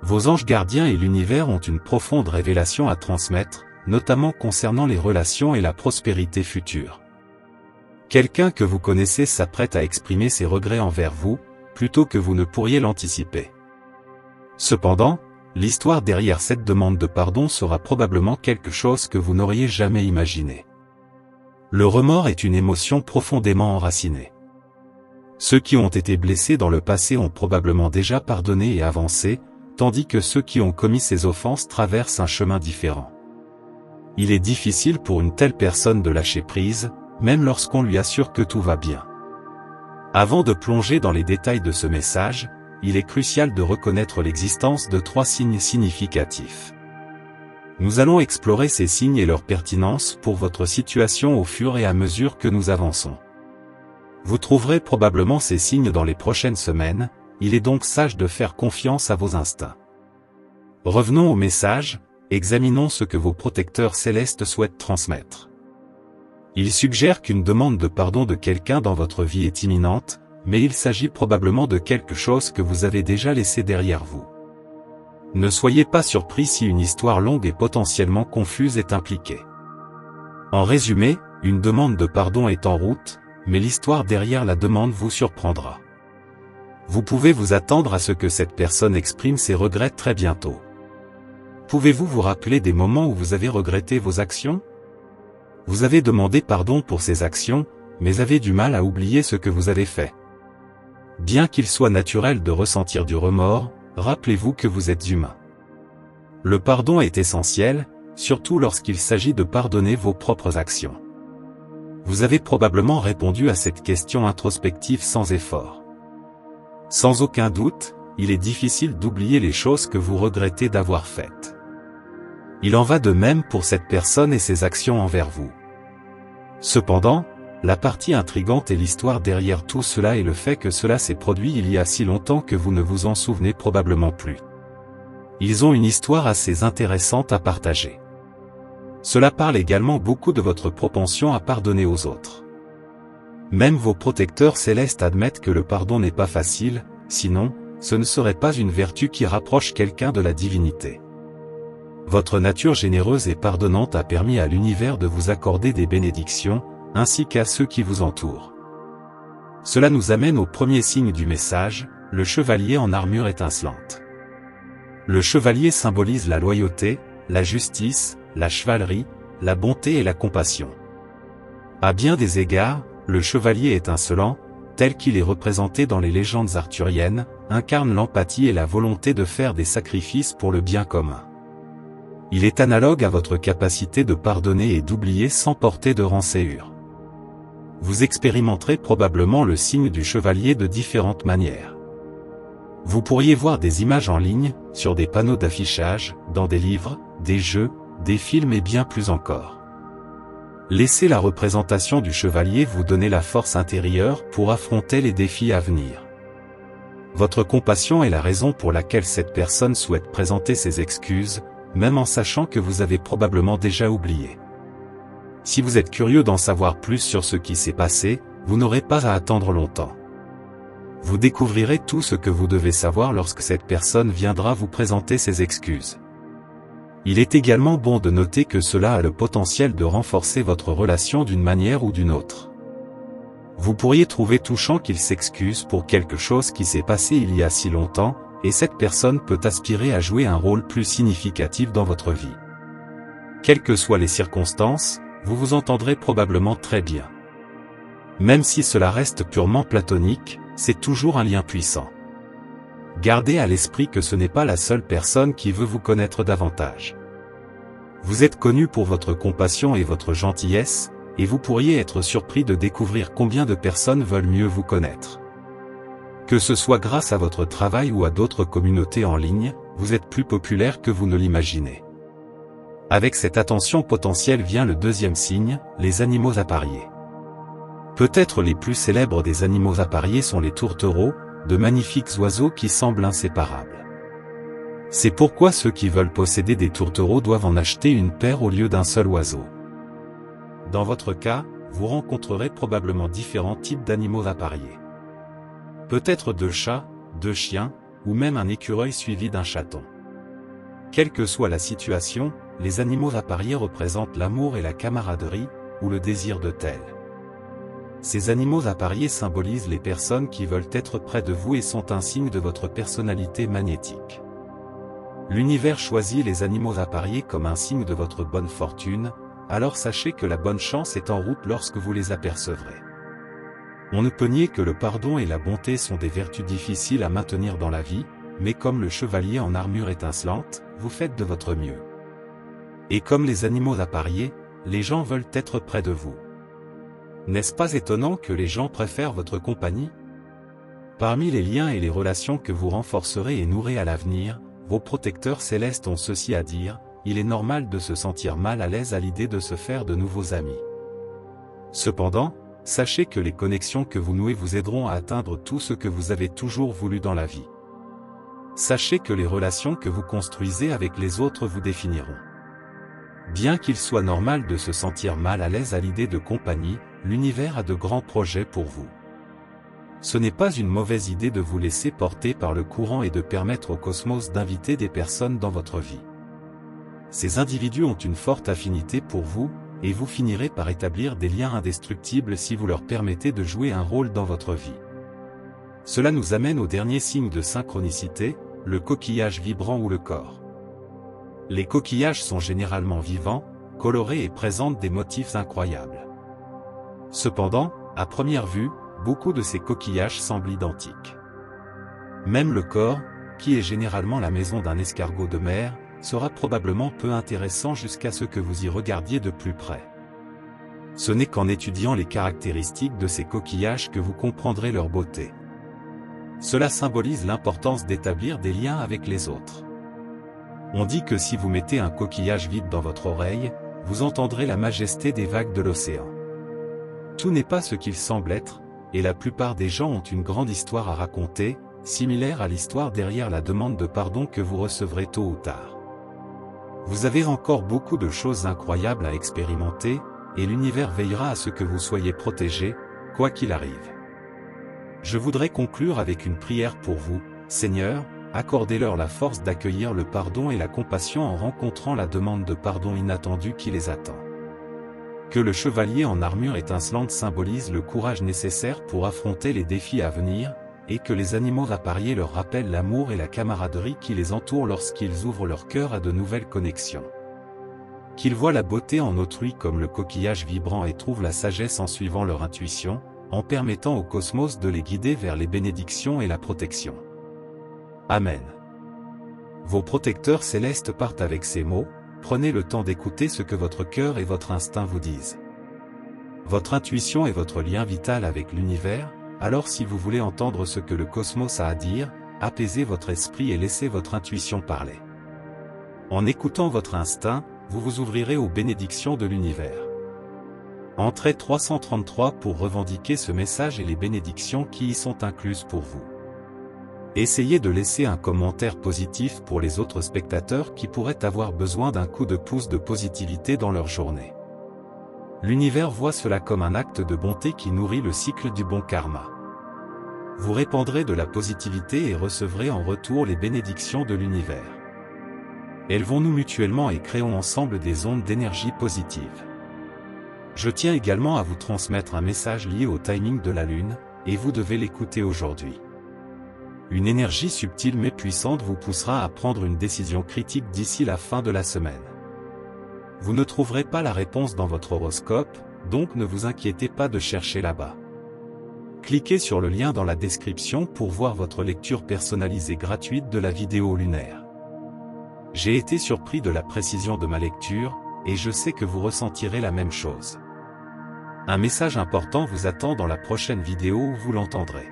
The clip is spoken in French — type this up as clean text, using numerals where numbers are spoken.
Vos anges gardiens et l'univers ont une profonde révélation à transmettre, notamment concernant les relations et la prospérité future. Quelqu'un que vous connaissez s'apprête à exprimer ses regrets envers vous, plutôt que vous ne pourriez l'anticiper. Cependant, l'histoire derrière cette demande de pardon sera probablement quelque chose que vous n'auriez jamais imaginé. Le remords est une émotion profondément enracinée. Ceux qui ont été blessés dans le passé ont probablement déjà pardonné et avancé, tandis que ceux qui ont commis ces offenses traversent un chemin différent. Il est difficile pour une telle personne de lâcher prise, même lorsqu'on lui assure que tout va bien. Avant de plonger dans les détails de ce message, il est crucial de reconnaître l'existence de 3 signes significatifs. Nous allons explorer ces signes et leur pertinence pour votre situation au fur et à mesure que nous avançons. Vous trouverez probablement ces signes dans les prochaines semaines, il est donc sage de faire confiance à vos instincts. Revenons au message, examinons ce que vos protecteurs célestes souhaitent transmettre. Ils suggèrent qu'une demande de pardon de quelqu'un dans votre vie est imminente, mais il s'agit probablement de quelque chose que vous avez déjà laissé derrière vous. Ne soyez pas surpris si une histoire longue et potentiellement confuse est impliquée. En résumé, une demande de pardon est en route, mais l'histoire derrière la demande vous surprendra. Vous pouvez vous attendre à ce que cette personne exprime ses regrets très bientôt. Pouvez-vous vous rappeler des moments où vous avez regretté vos actions? Vous avez demandé pardon pour ces actions, mais avez du mal à oublier ce que vous avez fait. Bien qu'il soit naturel de ressentir du remords, rappelez-vous que vous êtes humain. Le pardon est essentiel, surtout lorsqu'il s'agit de pardonner vos propres actions. Vous avez probablement répondu à cette question introspective sans effort. Sans aucun doute, il est difficile d'oublier les choses que vous regrettez d'avoir faites. Il en va de même pour cette personne et ses actions envers vous. Cependant, la partie intrigante est l'histoire derrière tout cela et le fait que cela s'est produit il y a si longtemps que vous ne vous en souvenez probablement plus. Ils ont une histoire assez intéressante à partager. Cela parle également beaucoup de votre propension à pardonner aux autres. Même vos protecteurs célestes admettent que le pardon n'est pas facile, sinon, ce ne serait pas une vertu qui rapproche quelqu'un de la divinité. Votre nature généreuse et pardonnante a permis à l'univers de vous accorder des bénédictions, ainsi qu'à ceux qui vous entourent. Cela nous amène au premier signe du message, le chevalier en armure étincelante. Le chevalier symbolise la loyauté, la justice, la chevalerie, la bonté et la compassion. À bien des égards, le chevalier étincelant, tel qu'il est représenté dans les légendes arthuriennes, incarne l'empathie et la volonté de faire des sacrifices pour le bien commun. Il est analogue à votre capacité de pardonner et d'oublier sans porter de rancœur. Vous expérimenterez probablement le signe du chevalier de différentes manières. Vous pourriez voir des images en ligne, sur des panneaux d'affichage, dans des livres, des jeux, des films et bien plus encore. Laissez la représentation du chevalier vous donner la force intérieure pour affronter les défis à venir. Votre compassion est la raison pour laquelle cette personne souhaite présenter ses excuses, même en sachant que vous avez probablement déjà oublié. Si vous êtes curieux d'en savoir plus sur ce qui s'est passé, vous n'aurez pas à attendre longtemps. Vous découvrirez tout ce que vous devez savoir lorsque cette personne viendra vous présenter ses excuses. Il est également bon de noter que cela a le potentiel de renforcer votre relation d'une manière ou d'une autre. Vous pourriez trouver touchant qu'il s'excuse pour quelque chose qui s'est passé il y a si longtemps, et cette personne peut aspirer à jouer un rôle plus significatif dans votre vie. Quelles que soient les circonstances, vous vous entendrez probablement très bien. Même si cela reste purement platonique, c'est toujours un lien puissant. Gardez à l'esprit que ce n'est pas la seule personne qui veut vous connaître davantage. Vous êtes connu pour votre compassion et votre gentillesse, et vous pourriez être surpris de découvrir combien de personnes veulent mieux vous connaître. Que ce soit grâce à votre travail ou à d'autres communautés en ligne, vous êtes plus populaire que vous ne l'imaginez. Avec cette attention potentielle vient le deuxième signe, les animaux appariés. Peut-être les plus célèbres des animaux appariés sont les tourtereaux, de magnifiques oiseaux qui semblent inséparables. C'est pourquoi ceux qui veulent posséder des tourtereaux doivent en acheter une paire au lieu d'un seul oiseau. Dans votre cas, vous rencontrerez probablement différents types d'animaux appariés. Peut-être 2 chats, 2 chiens, ou même un écureuil suivi d'un chaton. Quelle que soit la situation, les animaux appariés représentent l'amour et la camaraderie, ou le désir de tel. Ces animaux appariés symbolisent les personnes qui veulent être près de vous et sont un signe de votre personnalité magnétique. L'univers choisit les animaux appariés comme un signe de votre bonne fortune, alors sachez que la bonne chance est en route lorsque vous les apercevrez. On ne peut nier que le pardon et la bonté sont des vertus difficiles à maintenir dans la vie, mais comme le chevalier en armure étincelante, vous faites de votre mieux. Et comme les animaux appariés, les gens veulent être près de vous. N'est-ce pas étonnant que les gens préfèrent votre compagnie? Parmi les liens et les relations que vous renforcerez et nourrez à l'avenir, vos protecteurs célestes ont ceci à dire: il est normal de se sentir mal à l'aise à l'idée de se faire de nouveaux amis. Cependant, sachez que les connexions que vous nouez vous aideront à atteindre tout ce que vous avez toujours voulu dans la vie. Sachez que les relations que vous construisez avec les autres vous définiront. Bien qu'il soit normal de se sentir mal à l'aise à l'idée de compagnie, l'univers a de grands projets pour vous. Ce n'est pas une mauvaise idée de vous laisser porter par le courant et de permettre au cosmos d'inviter des personnes dans votre vie. Ces individus ont une forte affinité pour vous, et vous finirez par établir des liens indestructibles si vous leur permettez de jouer un rôle dans votre vie. Cela nous amène au dernier signe de synchronicité, le coquillage vibrant ou le corps. Les coquillages sont généralement vivants, colorés et présentent des motifs incroyables. Cependant, à première vue, beaucoup de ces coquillages semblent identiques. Même le corps, qui est généralement la maison d'un escargot de mer, sera probablement peu intéressant jusqu'à ce que vous y regardiez de plus près. Ce n'est qu'en étudiant les caractéristiques de ces coquillages que vous comprendrez leur beauté. Cela symbolise l'importance d'établir des liens avec les autres. On dit que si vous mettez un coquillage vide dans votre oreille, vous entendrez la majesté des vagues de l'océan. Tout n'est pas ce qu'il semble être, et la plupart des gens ont une grande histoire à raconter, similaire à l'histoire derrière la demande de pardon que vous recevrez tôt ou tard. Vous avez encore beaucoup de choses incroyables à expérimenter, et l'univers veillera à ce que vous soyez protégés, quoi qu'il arrive. Je voudrais conclure avec une prière pour vous. Seigneur, accordez-leur la force d'accueillir le pardon et la compassion en rencontrant la demande de pardon inattendue qui les attend. Que le chevalier en armure étincelante symbolise le courage nécessaire pour affronter les défis à venir, et que les animaux appariés leur rappellent l'amour et la camaraderie qui les entourent lorsqu'ils ouvrent leur cœur à de nouvelles connexions. Qu'ils voient la beauté en autrui comme le coquillage vibrant et trouvent la sagesse en suivant leur intuition, en permettant au cosmos de les guider vers les bénédictions et la protection. Amen. Vos protecteurs célestes partent avec ces mots. Prenez le temps d'écouter ce que votre cœur et votre instinct vous disent. Votre intuition est votre lien vital avec l'univers, alors si vous voulez entendre ce que le cosmos a à dire, apaisez votre esprit et laissez votre intuition parler. En écoutant votre instinct, vous vous ouvrirez aux bénédictions de l'univers. Entrez 333 pour revendiquer ce message et les bénédictions qui y sont incluses pour vous. Essayez de laisser un commentaire positif pour les autres spectateurs qui pourraient avoir besoin d'un coup de pouce de positivité dans leur journée. L'univers voit cela comme un acte de bonté qui nourrit le cycle du bon karma. Vous répandrez de la positivité et recevrez en retour les bénédictions de l'univers. Élevons-nous mutuellement et créons ensemble des ondes d'énergie positive. Je tiens également à vous transmettre un message lié au timing de la Lune, et vous devez l'écouter aujourd'hui. Une énergie subtile mais puissante vous poussera à prendre une décision critique d'ici la fin de la semaine. Vous ne trouverez pas la réponse dans votre horoscope, donc ne vous inquiétez pas de chercher là-bas. Cliquez sur le lien dans la description pour voir votre lecture personnalisée gratuite de la vidéo lunaire. J'ai été surpris de la précision de ma lecture, et je sais que vous ressentirez la même chose. Un message important vous attend dans la prochaine vidéo où vous l'entendrez.